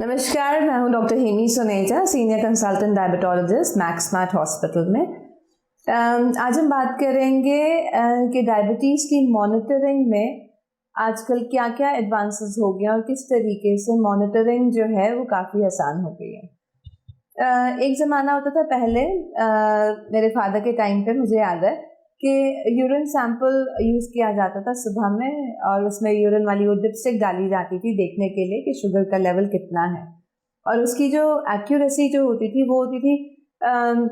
नमस्कार, मैं हूं doctor Hemi Suneja, senior consultant diabetologist Max Smart hospital में। आज हम बात करेंगे कि डायबिटीज़ की मॉनिटरिंग में आजकल क्या क्या एडवांसेस हो गए और किस तरीके से मॉनिटरिंग जो है वो काफ़ी आसान हो गई है। एक ज़माना होता था पहले, मेरे फादर के टाइम पे मुझे याद है कि यूरिन सैंपल यूज़ किया जाता था सुबह में, और उसमें यूरिन वाली वो डिपस्टिक डाली जाती थी देखने के लिए कि शुगर का लेवल कितना है, और उसकी जो एक्यूरेसी जो होती थी वो होती थी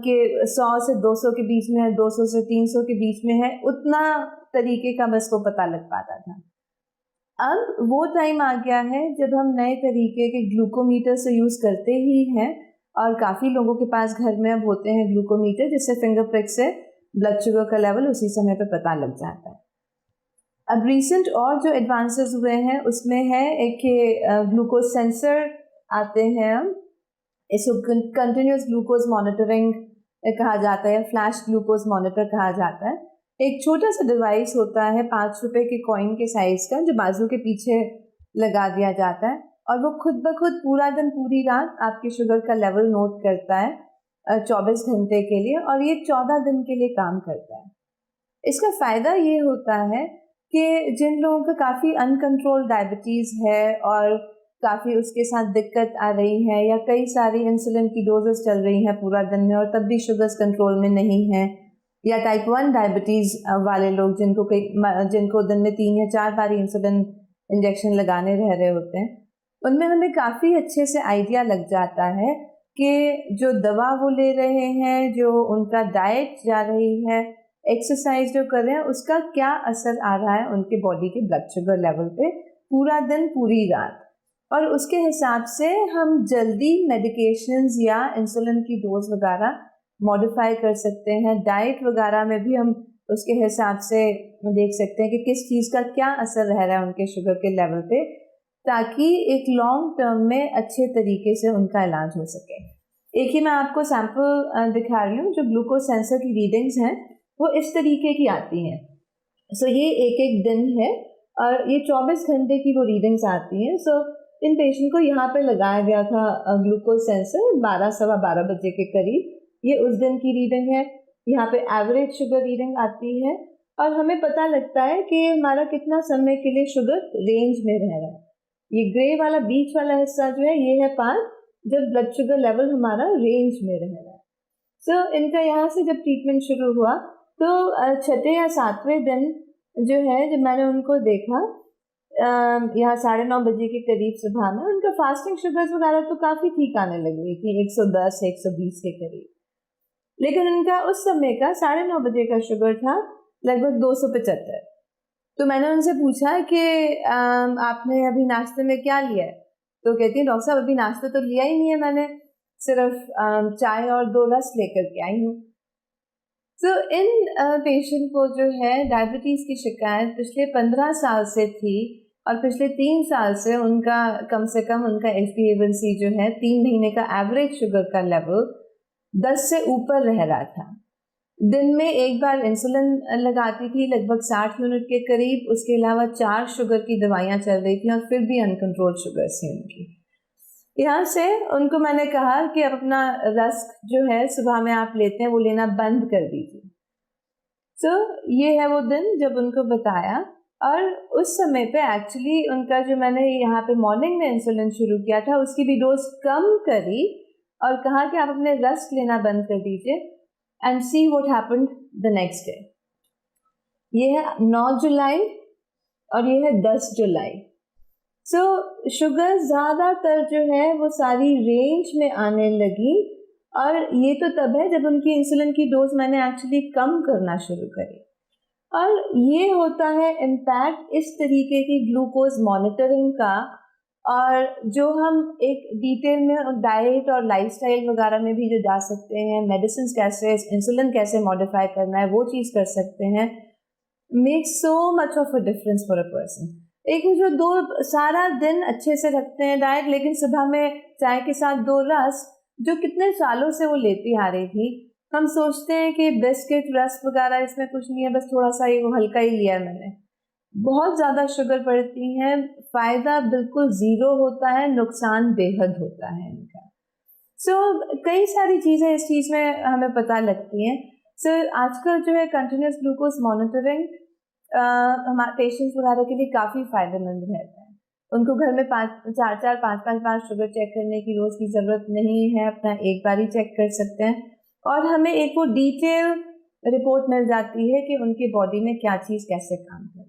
कि 100 से 200 के बीच में है, 200 से 300 के बीच में है, उतना तरीके का बस वो पता लग पाता था। अब वो टाइम आ गया है जब हम नए तरीके के ग्लूकोमीटर से यूज़ करते ही हैं, और काफ़ी लोगों के पास घर में अब होते हैं ग्लूकोमीटर, जिससे फिंगर प्रिक से ब्लड शुगर का लेवल उसी समय पे पता लग जाता है। अब रिसेंट और जो एडवांसेस हुए हैं उसमें है एक ग्लूकोज सेंसर आते हैं, इसको कंटिन्यूस ग्लूकोज मॉनिटरिंग कहा जाता है, फ्लैश ग्लूकोज मॉनिटर कहा जाता है। एक छोटा सा डिवाइस होता है 5 रुपए के कॉइन के साइज का, जो बाजू के पीछे लगा दिया जाता है, और वो खुद ब खुद पूरा दिन पूरी रात आपके शुगर का लेवल नोट करता है 24 घंटे के लिए, और ये 14 दिन के लिए काम करता है। इसका फ़ायदा ये होता है कि जिन लोगों का काफ़ी अनकंट्रोल्ड डायबिटीज़ है और काफ़ी उसके साथ दिक्कत आ रही है, या कई सारी इंसुलिन की डोजेस चल रही हैं पूरा दिन में और तब भी शुगर्स कंट्रोल में नहीं है, या टाइप 1 डायबिटीज़ वाले लोग जिनको दिन में 3 या 4 बार इंसुलिन इंजेक्शन लगाने रह रहे होते हैं, उनमें हमें काफ़ी अच्छे से आइडिया लग जाता है कि जो दवा वो ले रहे हैं, जो उनका डाइट जा रही है, एक्सरसाइज जो कर रहे हैं, उसका क्या असर आ रहा है उनके बॉडी के ब्लड शुगर लेवल पे पूरा दिन पूरी रात। और उसके हिसाब से हम जल्दी मेडिकेशंस या इंसुलिन की डोज वगैरह मॉडिफाई कर सकते हैं। डाइट वगैरह में भी हम उसके हिसाब से देख सकते हैं कि किस चीज़ का क्या असर रह रहा है उनके शुगर के लेवल पे, ताकि एक लॉन्ग टर्म में अच्छे तरीके से उनका इलाज हो सके। एक ही मैं आपको सैंपल दिखा रही हूँ। जो ग्लूकोज सेंसर की रीडिंग्स हैं वो इस तरीके की आती हैं। सो ये एक एक दिन है और ये 24 घंटे की वो रीडिंग्स आती हैं। सो इन पेशेंट को यहाँ पे लगाया गया था ग्लूकोज सेंसर 12 सवा 12 बजे के करीब। ये उस दिन की रीडिंग है। यहाँ पे एवरेज शुगर रीडिंग आती है और हमें पता लगता है कि हमारा कितना समय के लिए शुगर रेंज में रह रहा है। ये ग्रे वाला बीच वाला हिस्सा जो है ये है पार्ट जब ब्लड शुगर लेवल हमारा रेंज में रह रहा है। सो इनका यहाँ से जब ट्रीटमेंट शुरू हुआ तो 6 या 7वें दिन जो है, जब मैंने उनको देखा यहाँ 9:30 बजे के करीब सुबह में, उनका फास्टिंग शुगर्स वगैरह तो काफ़ी ठीक आने लग गई थी, 110 120 के करीब। लेकिन उनका उस समय का 9:30 बजे का शुगर था लगभग 275। तो मैंने उनसे पूछा कि आपने अभी नाश्ते में क्या लिया है? तो कहती है, डॉक्टर साहब अभी नाश्ता तो लिया ही नहीं है मैंने, सिर्फ चाय और 2 रस लेकर के आई हूँ। तो इन पेशेंट को जो है डायबिटीज़ की शिकायत पिछले 15 साल से थी, और पिछले 3 साल से उनका कम से कम उनका HbA1c जो है 3 महीने का एवरेज शुगर का लेवल 10 से ऊपर रह रहा था। दिन में एक बार इंसुलिन लगाती थी लगभग 60 यूनिट के करीब, उसके अलावा 4 शुगर की दवाइयाँ चल रही थी और फिर भी अनकंट्रोल्ड शुगर थी उनकी। यहाँ से उनको मैंने कहा कि अब अपना रस्क जो है सुबह में आप लेते हैं वो लेना बंद कर दीजिए। तो ये है वो दिन जब उनको बताया, और उस समय पे एक्चुअली उनका जो मैंने यहाँ पे मॉर्निंग में इंसुलिन शुरू किया था उसकी भी डोज कम करी और कहा कि आप अपने रस्क लेना बंद कर दीजिए and see what happened the next day. ये है 9 जुलाई और ये है 10 जुलाई। सो शुगर ज़्यादातर जो है वो सारी रेंज में आने लगी, और ये तो तब है जब उनकी इंसुलिन की डोज मैंने एक्चुअली कम करना शुरू करी। और ये होता है इम्पैक्ट इस तरीके की ग्लूकोज मॉनिटरिंग का, और जो हम एक डिटेल में डाइट और लाइफस्टाइल वगैरह में भी जो जा सकते हैं, मेडिसिन कैसे, इंसुलिन कैसे मॉडिफाई करना है वो चीज़ कर सकते हैं, make so much of a difference for a person. एक जो 2 सारा दिन अच्छे से रखते हैं डाइट, लेकिन सुबह में चाय के साथ 2 रस, जो कितने सालों से वो लेती आ रही थी। हम सोचते हैं कि बिस्किट रस वगैरह इसमें कुछ नहीं है, बस थोड़ा सा ये हल्का ही लिया है मैंने। बहुत ज़्यादा शुगर पड़ती हैं, फ़ायदा बिल्कुल ज़ीरो होता है, नुकसान बेहद होता है इनका। कई सारी चीज़ें इस चीज़ में हमें पता लगती हैं। आजकल जो है कंटिन्यूस ग्लूकोज मॉनिटरिंग हमारे पेशेंट्स वगैरह के लिए काफ़ी फ़ायदेमंद रहता है। उनको घर में 4-4, 5-5 बार शुगर चेक करने की रोज़ की ज़रूरत नहीं है, अपना एक बार ही चेक कर सकते हैं और हमें एक वो डिटेल रिपोर्ट मिल जाती है कि उनकी बॉडी में क्या चीज़ कैसे काम कर